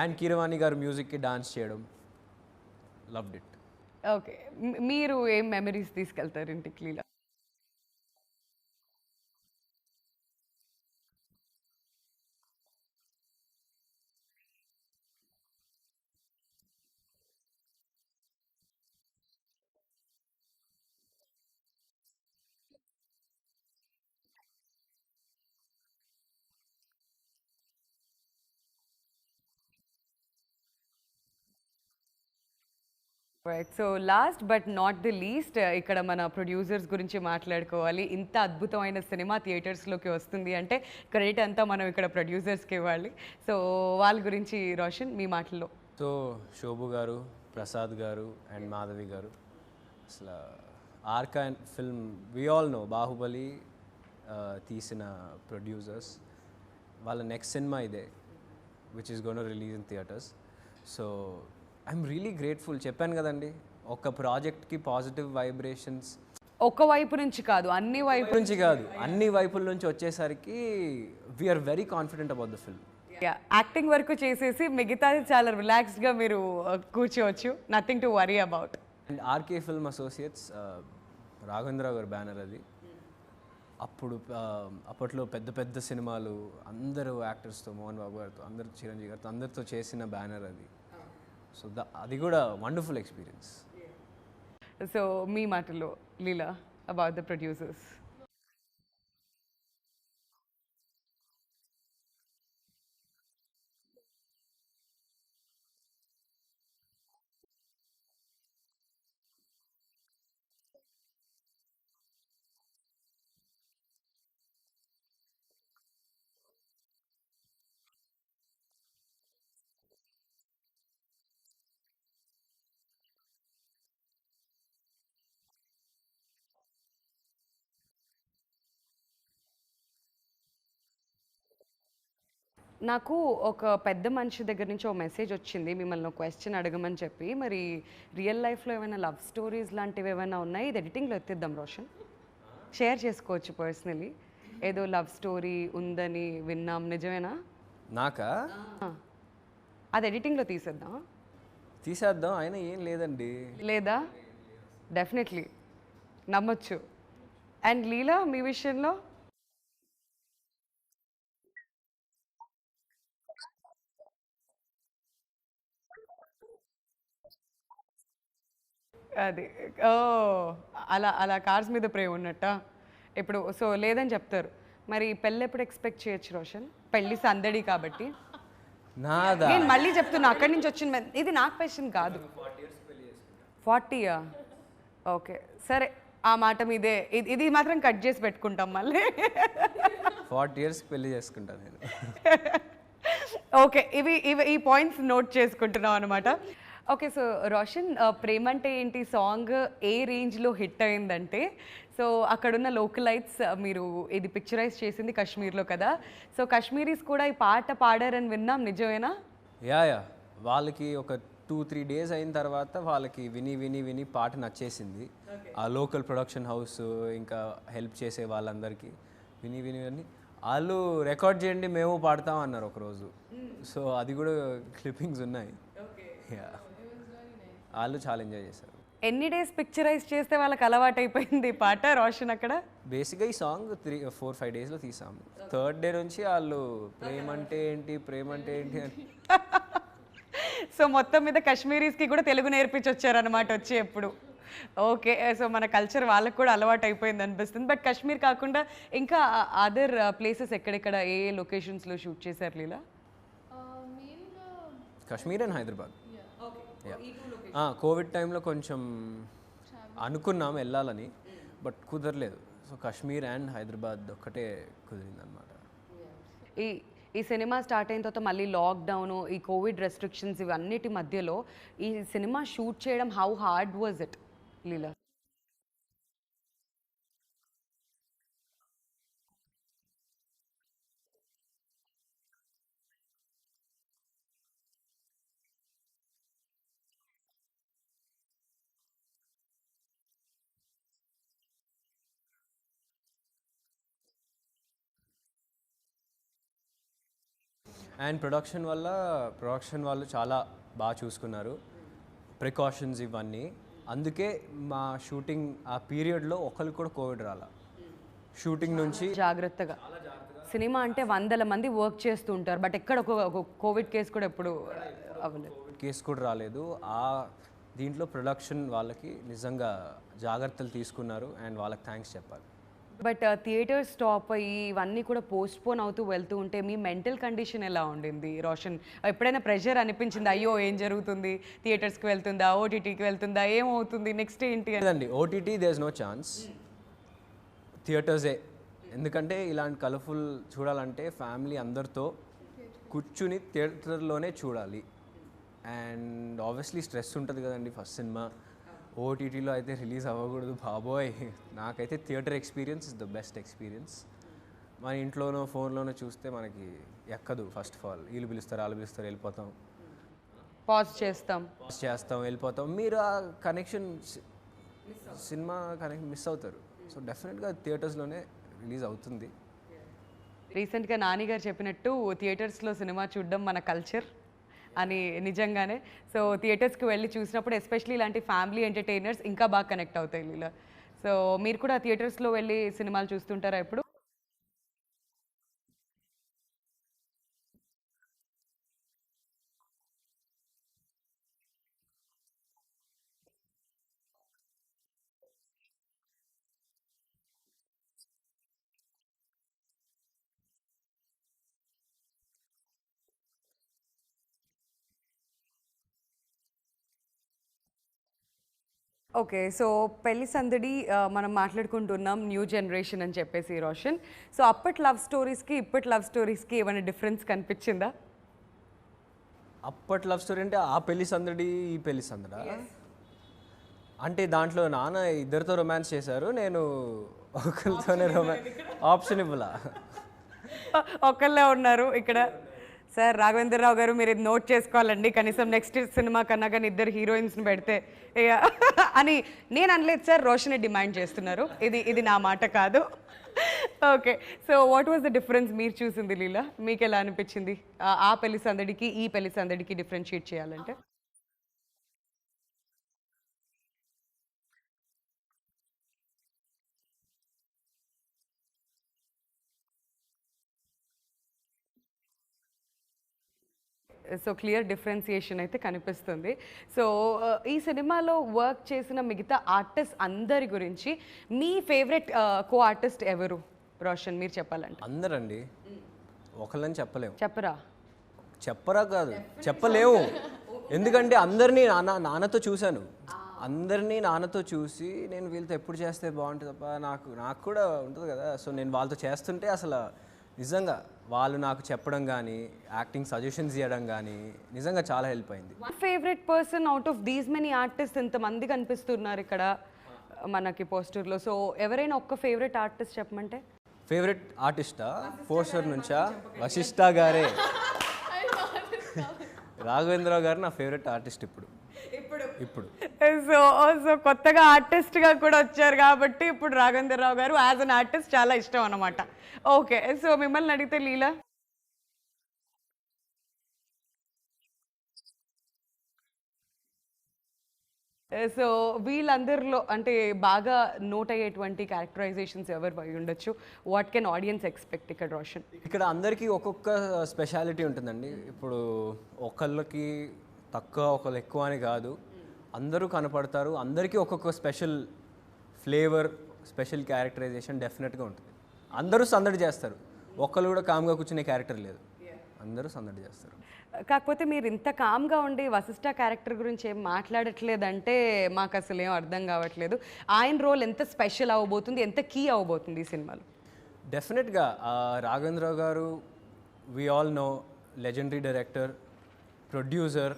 And Keeravani గారు మ్యూజిక్కి డాన్స్ చేయడం, లవ్డ్ ఇట్. ఓకే, మీరు ఏం మెమరీస్ తీసుకెళ్తారు ఇంటికి Leela? Right. So last but not the least ఇక్కడ మన ప్రొడ్యూసర్స్ గురించి మాట్లాడుకోవాలి. ఇంత అద్భుతమైన సినిమా థియేటర్స్లోకి వస్తుంది అంటే క్రెడిట్ అంతా మనం ఇక్కడ ప్రొడ్యూసర్స్కి ఇవ్వాలి. సో వాళ్ళ గురించి రోషన్ మీ మాటల్లో. సో శోభు గారు, ప్రసాద్ గారు అండ్ మాధవి గారు, అసలు Arka film we all know Baahubali తీసిన ప్రొడ్యూసర్స్. వాళ్ళ నెక్స్ట్ సినిమా ఇదే which is gonna release in theatres. So I'm really grateful. చెప్పాను కదండి, ఒక ప్రాజెక్ట్కి పాజిటివ్ వైబ్రేషన్స్ ఒక వైపు నుంచి కాదు, అన్ని వైపు నుంచి కాదు, అన్ని వైపుల నుంచి వచ్చేసరికి we're very confident about the film. Acting వరకు చేసేసి మిగతాది చాలా రిలాక్స్డ్గా మీరు కూర్చోవచ్చు, nothing to worry about. And RK film associates Raghavendra Rao గారి బ్యానర్ అది. అప్పట్లో పెద్ద పెద్ద సినిమాలు అందరూ యాక్టర్స్తో, మోహన్ బాబు గారితో, అందరు చిరంజీవి గారితో అందరితో చేసిన బ్యానర్ అది. సో అది కూడా వండర్ఫుల్ ఎక్స్పీరియన్స్. సో మీ మాటల్లో లీలా అబౌట్ ద ప్రొడ్యూసర్స్. నాకు ఒక పెద్ద మనిషి దగ్గర నుంచి ఒక మెసేజ్ వచ్చింది, మిమ్మల్ని ఒక క్వశ్చన్ అడగమని చెప్పి. మరి రియల్ లైఫ్లో ఏమైనా లవ్ స్టోరీస్ లాంటివి ఏమైనా ఉన్నాయి? ఇది ఎడిటింగ్లో ఎత్తిద్దాం రోషన్, షేర్ చేసుకోవచ్చు పర్సనలీ. ఏదో లవ్ స్టోరీ ఉందని విన్నాం, నిజమేనా? నాకా? అది ఎడిటింగ్లో తీసేద్దాం, అయినా ఏం లేదండి. లేదా? డెఫినెట్లీ నమ్మొచ్చు. అండ్ లీలా మీ విషయంలో? అది అలా అలా కార్స్ మీద ప్రేమ ఉన్నట్ట ఇప్పుడు. సో లేదని చెప్తారు. మరి పెళ్ళి ఎప్పుడు ఎక్స్పెక్ట్ చేయొచ్చు రోషన్? పెళ్ళి సందడి కాబట్టి. నాదా? నేను మళ్ళీ చెప్తున్నా, అక్కడి నుంచి వచ్చిన ఇది నా క్వశ్చన్ కాదు. 40యా? ఓకే సరే, ఆ మాట మీదే. ఇది మాత్రం కట్ చేసి పెట్టుకుంటాం మళ్ళీ. 40 years పెళ్లి చేసుకుంటాను నేను. ఓకే, ఇవి ఈ పాయింట్స్ నోట్ చేసుకుంటున్నాం అనమాట. ఓకే, సో రోషన్, ప్రేమంటే ఏంటి సాంగ్ ఏ రేంజ్లో హిట్ అయిందంటే, సో అక్కడున్న లోకలైట్స్ మీరు ఇది పిక్చరైజ్ చేసింది కాశ్మీర్లో కదా, సో కాశ్మీరీస్ కూడా ఈ పాట పాడారని విన్నాం, నిజమేనా? యా వాళ్ళకి ఒక 2-3 days అయిన తర్వాత వాళ్ళకి విని విని విని పాట నచ్చేసింది. ఆ లోకల్ ప్రొడక్షన్ హౌస్ ఇంకా హెల్ప్ చేసే వాళ్ళందరికీ విని విని విని వాళ్ళు రికార్డ్ చేయండి మేము పాడతాం అన్నారు ఒకరోజు. సో అది కూడా క్లిప్పింగ్స్ ఉన్నాయి. వాళ్ళు చాలా ఎంజాయ్ చేశారు. ఎన్ని డేస్ పిక్చరైజ్ చేస్తే వాళ్ళకి అలవాటు అయిపోయింది ఈ పాట రోషన్ అక్కడ? బేసిక్గా ఈ సాంగ్ 4-5 daysలో తీసాము. 3rd day నుంచి వాళ్ళు ప్రేమంటే ఏంటి ప్రేమంటే ఏంటి అని. సో మొత్తం మీద కాశ్మీరీస్కి కూడా తెలుగు నేర్పించి వచ్చారనమాట వచ్చి ఎప్పుడు. ఓకే, సో మన కల్చర్ వాళ్ళకి కూడా అలవాటు అయిపోయింది అనిపిస్తుంది. బట్ కాశ్మీర్ కాకుండా ఇంకా అదర్ ప్లేసెస్ ఎక్కడెక్కడ ఏ లొకేషన్స్లో షూట్ చేశారు లీలా? కాశ్మీర్ అండ్ హైదరాబాద్. కోవిడ్ టైంలో కొంచెం అనుకున్నాం వెళ్ళాలని, బట్ కుదరలేదు. సో కాశ్మీర్ అండ్ హైదరాబాద్ ఒక్కటే కుదిరిందనమాట. ఈ ఈ సినిమా స్టార్ట్ అయిన తర్వాత మళ్ళీ లాక్డౌన్, ఈ కోవిడ్ రెస్ట్రిక్షన్స్ ఇవన్నిటి మధ్యలో ఈ సినిమా షూట్ చేయడం how hard was it Leela? And production వాళ్ళు చాలా బాగా చూసుకున్నారు, ప్రికాషన్స్ ఇవన్నీ. అందుకే మా షూటింగ్ ఆ పీరియడ్లో ఒకరికి కూడా కోవిడ్ రాలా. షూటింగ్ నుంచి జాగ్రత్తగా, సినిమా అంటే వందల మంది వర్క్ చేస్తూ ఉంటారు, బట్ ఎక్కడ ఒక కోవిడ్ కేసు కూడా ఎప్పుడు అవ్వలేదు. కేసు కూడా రాలేదు. దీంట్లో ప్రొడక్షన్ వాళ్ళకి నిజంగా జాగ్రత్తలు తీసుకున్నారు అండ్ వాళ్ళకి థ్యాంక్స్ చెప్పాలి. బట్ థియేటర్ స్టాప్ అయ్యి ఇవన్నీ కూడా పోస్ట్పోన్ అవుతూ వెళ్తూ ఉంటే మీ మెంటల్ కండిషన్ ఎలా ఉండింది రోషన్? ఎప్పుడైనా ప్రెషర్ అనిపించింది, అయ్యో ఏం జరుగుతుంది, థియేటర్స్కి వెళ్తుందా, ఓటీటీకి వెళ్తుందా, ఏమవుతుంది నెక్స్ట్ ఏంటి లేదండి, OTT there is no chance, థియేటర్సే. ఎందుకంటే ఇలాంటి కలర్ఫుల్ చూడాలంటే ఫ్యామిలీ అందరితో కూర్చుని థియేటర్లోనే చూడాలి. అండ్ ఆబ్వియస్లీ స్ట్రెస్ ఉంటుంది కదండి ఫస్ట్ సినిమా. ఓటీటీలో అయితే రిలీజ్ అవ్వకూడదు బాబోయ్. నాకైతే theatre experience is the best experience. మన ఇంట్లోనో ఫోన్లోనో చూస్తే మనకి ఎక్కదు. ఫస్ట్ ఆఫ్ ఆల్ వీళ్ళు పిలుస్తారు, వాళ్ళు పిలుస్తారు, వెళ్ళిపోతాం, పాజ్ చేస్తాం, వెళ్ళిపోతాం. మీరు ఆ కనెక్షన్, సినిమా కనెక్షన్ మిస్ అవుతారు. సో డెఫినెట్గా థియేటర్స్లోనే రిలీజ్ అవుతుంది. రీసెంట్గా నాని గారు చెప్పినట్టు థియేటర్స్లో సినిమా చూడడం మన కల్చర్ అని నిజంగానే. సో థియేటర్స్కి వెళ్ళి చూసినప్పుడు ఎస్పెషలీ ఇలాంటి ఫ్యామిలీ ఎంటర్టైనర్స్ ఇంకా బాగా కనెక్ట్ అవుతాయి లీలా. సో మీరు కూడా థియేటర్స్లో వెళ్ళి సినిమాలు చూస్తుంటారా ఎప్పుడు? ఓకే, సో పెళ్లి సందడి మనం మాట్లాడుకుంటున్నాం న్యూ జనరేషన్ అని చెప్పేసి రోషన్. సో అప్పటి లవ్ స్టోరీస్కి ఇప్పటి లవ్ స్టోరీస్కి ఏమైనా డిఫరెన్స్ కనిపించిందా? అప్పటి లవ్ స్టోరీ అంటే ఆ పెళ్లి సందడి, ఈ పెళ్లి సందడా? అంటే దాంట్లో నాన్న ఇద్దరితో రొమాన్స్ చేశారు, నేను ఒకరితోనే ఆప్షన్ ఇవ్వలా. ఒకళ్ళే ఉన్నారు ఇక్కడ. సార్ రాఘవేంద్రరావు గారు మీరు ఇది నోట్ చేసుకోవాలండి, కనీసం నెక్స్ట్ సినిమా కన్నా కానీ ఇద్దరు హీరోయిన్స్ని పెడితే అని నేను అనలేదు సార్, రోషనే డిమాండ్ చేస్తున్నారు. ఇది నా మాట కాదు. Okay, so what was the difference మీరు చూసింది లీలా? మీకు ఎలా అనిపించింది ఆ పెళ్లి సందడికి ఈ పెళ్లి సందడికి డిఫరెన్షియేట్ చేయాలంటే? సో క్లియర్ డిఫరెన్సియేషన్ అయితే కనిపిస్తుంది. సో ఈ సినిమాలో వర్క్ చేసిన మిగతా ఆర్టిస్ట్ అందరి గురించి మీ ఫేవరెట్ కో ఆర్టిస్ట్ ఎవరు రోషన్ మీరు చెప్పాలంటే? అందరండి, ఒకళ్ళని చెప్పలేము. చెప్పరా కాదు, చెప్పలేము. ఎందుకంటే అందరినీ నాన్నతో చూశాను. అందరినీ నాన్నతో చూసి నేను వీళ్ళతో ఎప్పుడు చేస్తే బాగుంటుంది తప్ప నాకు కూడా ఉంటుంది కదా. సో నేను వాళ్ళతో చేస్తుంటే అసలు నిజంగా వాళ్ళు నాకు చెప్పడం కానీ యాక్టింగ్ సజెషన్స్ ఇవ్వడం కానీ నిజంగా చాలా హెల్ప్ అయింది. Favourite person out of these many artist ఇంతమంది కనిపిస్తున్నారు ఇక్కడ మనకి పోస్టర్లో. సో ఎవరైనా ఒక్క ఫేవరెట్ ఆర్టిస్ట్ చెప్పమంటే? ఫేవరెట్ ఆర్టిస్టా? పోస్టర్ నుంచా? వశిష్ఠ గారే. రాఘవేంద్రరావు గారు నా ఫేవరెట్ ఆర్టిస్ట్ ఇప్పుడు. సో కొత్తగా ఆర్టిస్ట్గా కూడా వచ్చారు కాబట్టి ఇప్పుడు రాఘవేంద్రరావు గారు యాజ్ అన్ ఆర్టిస్ట్ చాలా ఇష్టం అన్నమాట. ఓకే, సో మిమ్మల్ని అడిగితే లీలా? సో వీళ్ళందరిలో అంటే బాగా నోట్ అయ్యేటువంటి క్యారెక్టరైజేషన్స్ ఎవరు అయి ఉండొచ్చు? వాట్ కెన్ ఆడియన్స్ ఎక్స్పెక్ట్ ఇక్కడ రోషన్? ఇక్కడ అందరికీ ఒక్కొక్క స్పెషాలిటీ ఉంటుందండి. ఇప్పుడు ఒకళ్ళకి తక్కువ ఒకళ్ళు ఎక్కువ అని కాదు, అందరూ కనపడతారు. అందరికీ ఒక్కొక్క స్పెషల్ ఫ్లేవర్, స్పెషల్ క్యారెక్టరైజేషన్ డెఫినెట్గా ఉంటుంది. అందరూ సందడి చేస్తారు, ఒక్కళ్ళు కూడా కామ్గా కూర్చునే క్యారెక్టర్ లేదు. అందరూ సందడి చేస్తారు. కాకపోతే మీరు ఇంత కామ్గా ఉండి వశిష్ఠ క్యారెక్టర్ గురించి ఏం మాట్లాడట్లేదంటే మాకు అసలు ఏం అర్థం కావట్లేదు. ఆయన రోల్ ఎంత స్పెషల్ అవ్వబోతుంది, ఎంత కీ అవ్వబోతుంది ఈ సినిమాలో? డెఫినెట్గా రాఘవేంద్రరావు గారు we all know legendary director, producer.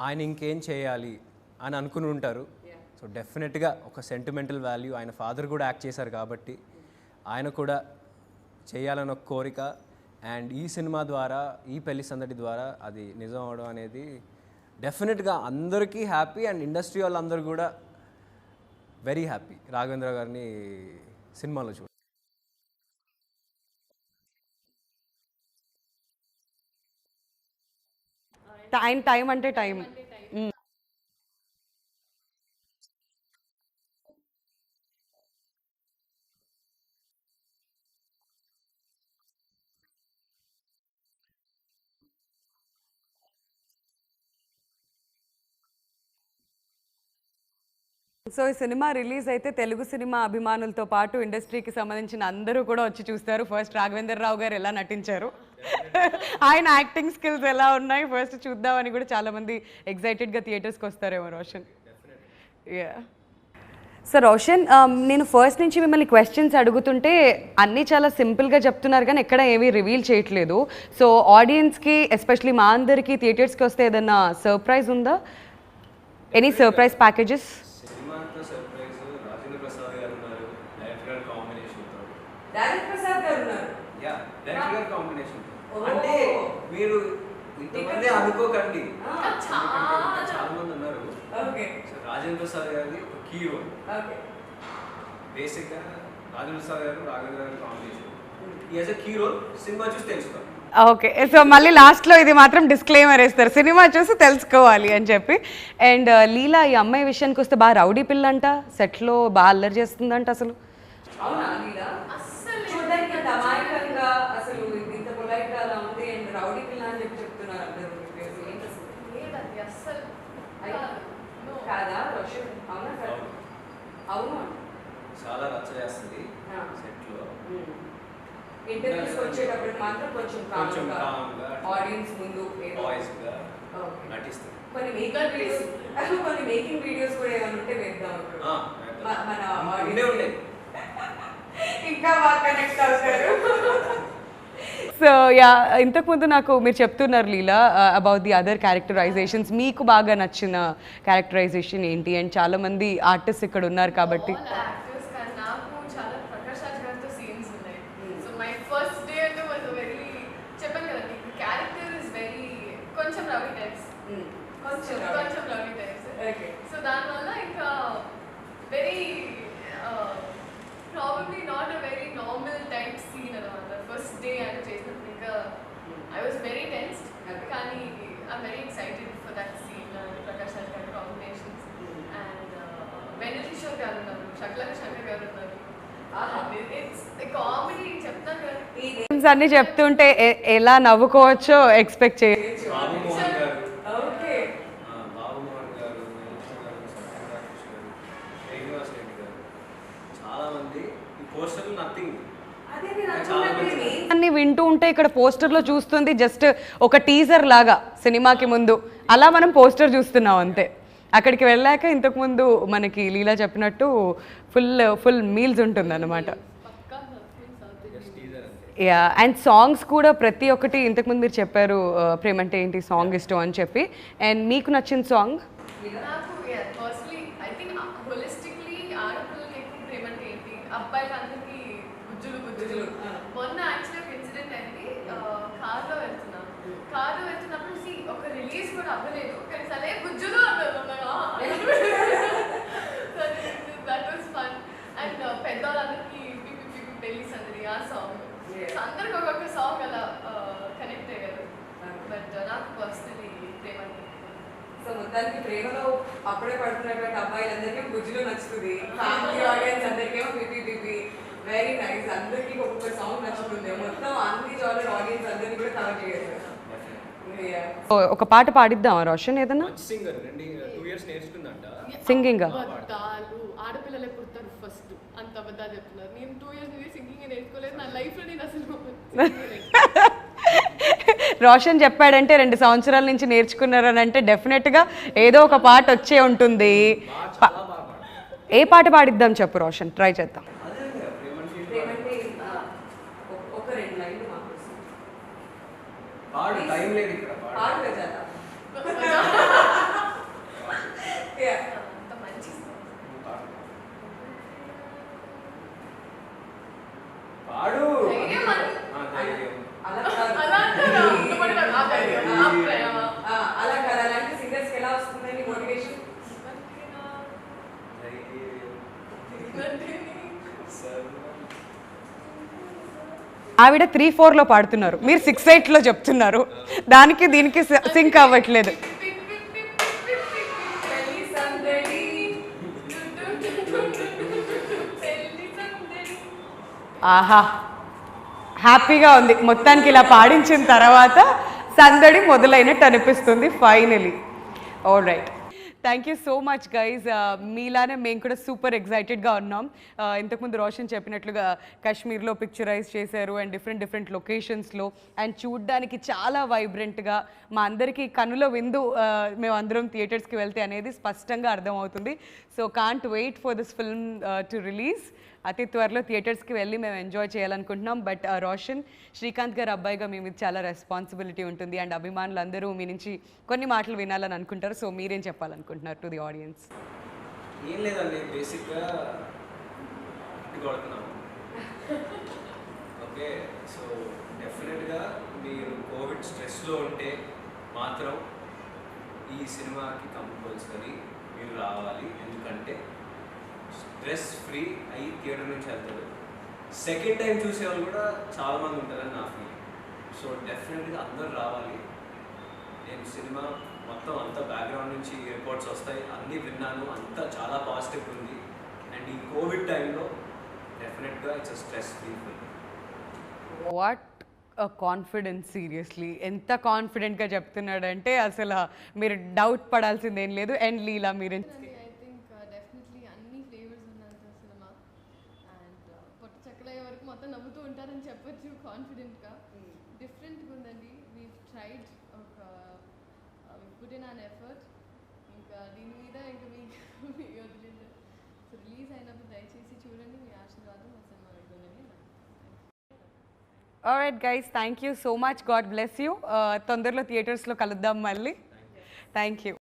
ఆయన ఇంకేం చేయాలి అని అనుకుని ఉంటారు. సో డెఫినెట్గా ఒక సెంటిమెంటల్ వాల్యూ, ఆయన ఫాదర్ కూడా యాక్ట్ చేశారు కాబట్టి ఆయన కూడా చేయాలని ఒక కోరిక. అండ్ ఈ సినిమా ద్వారా, ఈ పెళ్లి సందడి ద్వారా అది నిజం అవడం అనేది డెఫినెట్గా అందరికీ హ్యాపీ. అండ్ ఇండస్ట్రీ వాళ్ళందరూ కూడా వెరీ హ్యాపీ రాఘవేంద్ర గారిని సినిమాలో చూడాలి. ఆయన టైం అంటే టైం. సో ఈ సినిమా రిలీజ్ అయితే తెలుగు సినిమా అభిమానులతో పాటు ఇండస్ట్రీకి సంబంధించిన అందరూ కూడా వచ్చి చూస్తారు. ఫస్ట్ రాఘవేంద్ర రావు గారు ఎలా నటించారు, ఆయన యాక్టింగ్ స్కిల్స్ ఎలా ఉన్నాయి ఫస్ట్ చూద్దామని కూడా చాలామంది ఎగ్జైటెడ్గా థియేటర్స్కి వస్తారేమో. రోషన్, సో రోషన్, నేను ఫస్ట్ నుంచి మిమ్మల్ని క్వశ్చన్స్ అడుగుతుంటే అన్నీ చాలా సింపుల్గా చెప్తున్నారు కానీ ఎక్కడ ఏమీ రివీల్ చేయట్లేదు. సో ఆడియన్స్కి, ఎస్పెషలీ మా అందరికీ థియేటర్స్కి వస్తే ఏదన్నా సర్ప్రైజ్ ఉందా? Any surprise packages? అంటే మీరు ఇంతమంది అనుకోకండి, చాలా మంది ఉన్నారు. రాజేంద్ర ప్రసాద్ గారిది ఒక కీ రోల్. బేసిక్గా రాజేంద్ర ప్రసాద్ గారు రాఘవేంద్ర గారి combination, is a key role. సినిమా చూసి తెలుసుకోండి. ఓకే, సో మళ్ళీ లాస్ట్లో ఇది మాత్రం డిస్క్లైమర్ వేస్తారు, సినిమా చూసి తెలుసుకోవాలి అని చెప్పి. అండ్ లీలా, ఈ అమ్మాయి విషయానికి వస్తే బాగా రౌడీ పిల్ల అంట, సెట్లో బాగా అల్లరి చేస్తుందంట. అసలు చాలా రచ్చ చేస్తుంది సెట్లో. ఇంటర్వ్యూస్ వచ్చేటప్పుడు మాత్రం కొంచెం కామ్గా ఆడియన్స్ ముందు వాయిస్గా నటిస్తుంది. కొన్ని మేకింగ్ వీడియోస్ కూడా ఏమైనా ఉంటే వేద్దాం మన ఆడియన్స్ ఇంకా బాగా కనెక్ట్ అవుతారు. సో యా, ఇంతకుముందు నాకు మీరు చెప్తున్నారు లీలా అబౌట్ ది అదర్ క్యారెక్టరైజేషన్స్, మీకు బాగా నచ్చిన క్యారెక్టరైజేషన్ ఏంటి? అండ్ చాలా మంది ఆర్టిస్ట్ ఇక్కడ ఉన్నారు కాబట్టి probably not a very normal type scene around the first day I chased Nika. I was very tense. Kani, I'm very excited for that scene and Prakash Raj combinations and Venati Show garu Shakla Shankar garu it's a comedy చెప్తా కదా. ఈ నేమ్స్ అన్ని చెప్తుంటే ఎలా నవ్వుకోవచ్చో ఎక్స్పెక్ట్ చేయొచ్చు. అన్ని వింటూ ఉంటే ఇక్కడ పోస్టర్లో చూస్తుంది జస్ట్ ఒక టీజర్ లాగా సినిమాకి ముందు, అలా మనం పోస్టర్ చూస్తున్నాం అంతే. అక్కడికి వెళ్ళాక ఇంతకుముందు మనకి లీలా చెప్పినట్టు ఫుల్ మీల్స్ ఉంటుంది అన్నమాట. యా, అండ్ సాంగ్స్ కూడా ప్రతి ఒక్కటి ఇంతకుముందు మీరు చెప్పారు ప్రేమంటే ఏంటి సాంగ్ ఇష్టం అని చెప్పి. అండ్ మీకు నచ్చిన సాంగ్? మొన్న యాక్చువల్లీ ఒక ఇన్సిడెంట్ అయింది. కార్లో వెళ్తున్నప్పుడు ఒక రిలీజ్ కూడా అవ్వలేదు కానీ సరే గుజ్జులు దట్ వాస్ ఫన్. అండ్ పెద్దవాళ్ళందరికీ పెళ్లి సందడి ఆ సాంగ్, అందరికి ఒక్కొక్క సాంగ్ అలా కనెక్ట్ అయ్యారు. బట్ నాకు పర్సనలీ ప్రేమంటే సో మొత్తానికి ప్రేమలో అప్పుడే పడుతున్నటువంటి అబ్బాయిలందరికీ గుజ్జులు నచ్చుతుంది, ఫ్యామిలీ ఆడియన్స్ అందరికేమో పిపి పిపి. వెరీ నైస్, అందరికీ ఒక్కొక్క సాంగ్ నచ్చుతుంది, మొత్తం అన్ని జానర్ ఆడియన్స్ అందరినీ కూడా కవర్ చేయాలి. ఒక పాట పాడిద్దాం రోషన్, ఏదన్నా సింగింగ్? ఆడపిల్లలే పుడతారు ఫస్ట్, అంత అబద్ధాలు చెప్తున్నారు. నేను 2 years సింగింగ్ నేర్చుకోలేదు నా లైఫ్లో. నేను అసలు రోషన్ చెప్పాడంటే 2 సంవత్సరాల నుంచి నేర్చుకున్నారని అంటే డెఫినెట్గా ఏదో ఒక పాట వచ్చే ఉంటుంది. ఏ పాట పాడిద్దాం చెప్పు రోషన్, ట్రై చేద్దాం. అంత మంచి ధైర్యం అని అలా అంటారా? అంతపడి కాదు, ఆ ధైర్యం, ఆ ప్రేమ. ఆవిడ 3-4లో పాడుతున్నారు, మీరు 6-8లో చెప్తున్నారు. దానికి దీనికి సింక్ అవ్వట్లేదు. ఆహా, హ్యాపీగా ఉంది. మొత్తానికి ఇలా పాడించిన తర్వాత సందడి మొదలైనట్టు అనిపిస్తుంది finally. All right, thank you so much guys. మీలానే మేము కూడా సూపర్ ఎగ్జైటెడ్గా ఉన్నాం. ఇంతకుముందు రోషన్ చెప్పినట్లుగా కాశ్మీర్లో పిక్చరైజ్ చేశారు అండ్ డిఫరెంట్ లొకేషన్స్లో, అండ్ చూడ్డానికి చాలా వైబ్రెంట్గా మా అందరికీ కనుల విందు మేము అందరం థియేటర్స్కి వెళ్తే అనేది స్పష్టంగా అర్థమవుతుంది. So can't wait for this film to release. అతి త్వరలో థియేటర్స్కి వెళ్ళి మేము ఎంజాయ్ చేయాలనుకుంటున్నాం. బట్ రోషన్, శ్రీకాంత్ గారు అబ్బాయిగా మీ మీద చాలా రెస్పాన్సిబిలిటీ ఉంటుంది అండ్ అభిమానులు అందరూ మీ నుంచి కొన్ని మాటలు వినాలని అనుకుంటారు. సో మీరేం చెప్పాలనుకుంటున్నారు టు ది ఆడియన్స్? ఏం లేదండి, బేసిక్గా ఇటు కొడుతున్నాము. ఓకే, సో డెఫినెట్గా మీరు కోవిడ్ స్ట్రెస్లో ఉంటే మాత్రం ఈ సినిమాకి కంపల్సరీ మీరు రావాలి. ఎందుకంటే స్ట్రెస్ ఫ్రీ అయ్యి థియేటర్ నుంచి వెళ్తారు. సెకండ్ టైం చూసేవాళ్ళు కూడా చాలామంది ఉంటారని నా ఫీలింగ్. సో డెఫినెట్గా అందరూ రావాలి. నేను సినిమా మొత్తం అంతా బ్యాక్గ్రౌండ్ నుంచి రిపోర్ట్స్ వస్తాయి, అన్నీ విన్నాను, అంతా చాలా పాజిటివ్ ఉంది. అండ్ ఈ కోవిడ్ టైంలో డెఫినెట్గా it's stress free film. What confidence, seriously ఎంత కాన్ఫిడెంట్గా చెప్తున్నాడంటే అసలు మీరు డౌట్ పడాల్సిందేం లేదు. అండ్ లీలా మీరు? ఐ థింక్ డెఫినెట్లీ అన్ని ఫ్లేవర్స్ ఉన్నంత సినిమా. అండ్ పొట్టు చెక్కలయ్యే వరకు మొత్తం నవ్వుతూ ఉంటారని చెప్పొచ్చు కాన్ఫిడెంట్గా. డిఫరెంట్గా ఉందండి. వీ ట్రైడ్ ఒక పుట్ ఇన్ అన్ ఎఫర్ట్. ఇంకా దీని మీద ఇంకా మీకు వదిలేదు. సో రిలీజ్ అయినప్పుడు దయచేసి చూడండి, మీ ఆశీర్వాదం మా సినిమా ఉంటుందని. Alright guys, thank you so much. God bless you. తొందరలో థియేటర్స్లో కలుద్దాం మళ్ళీ. Thank you.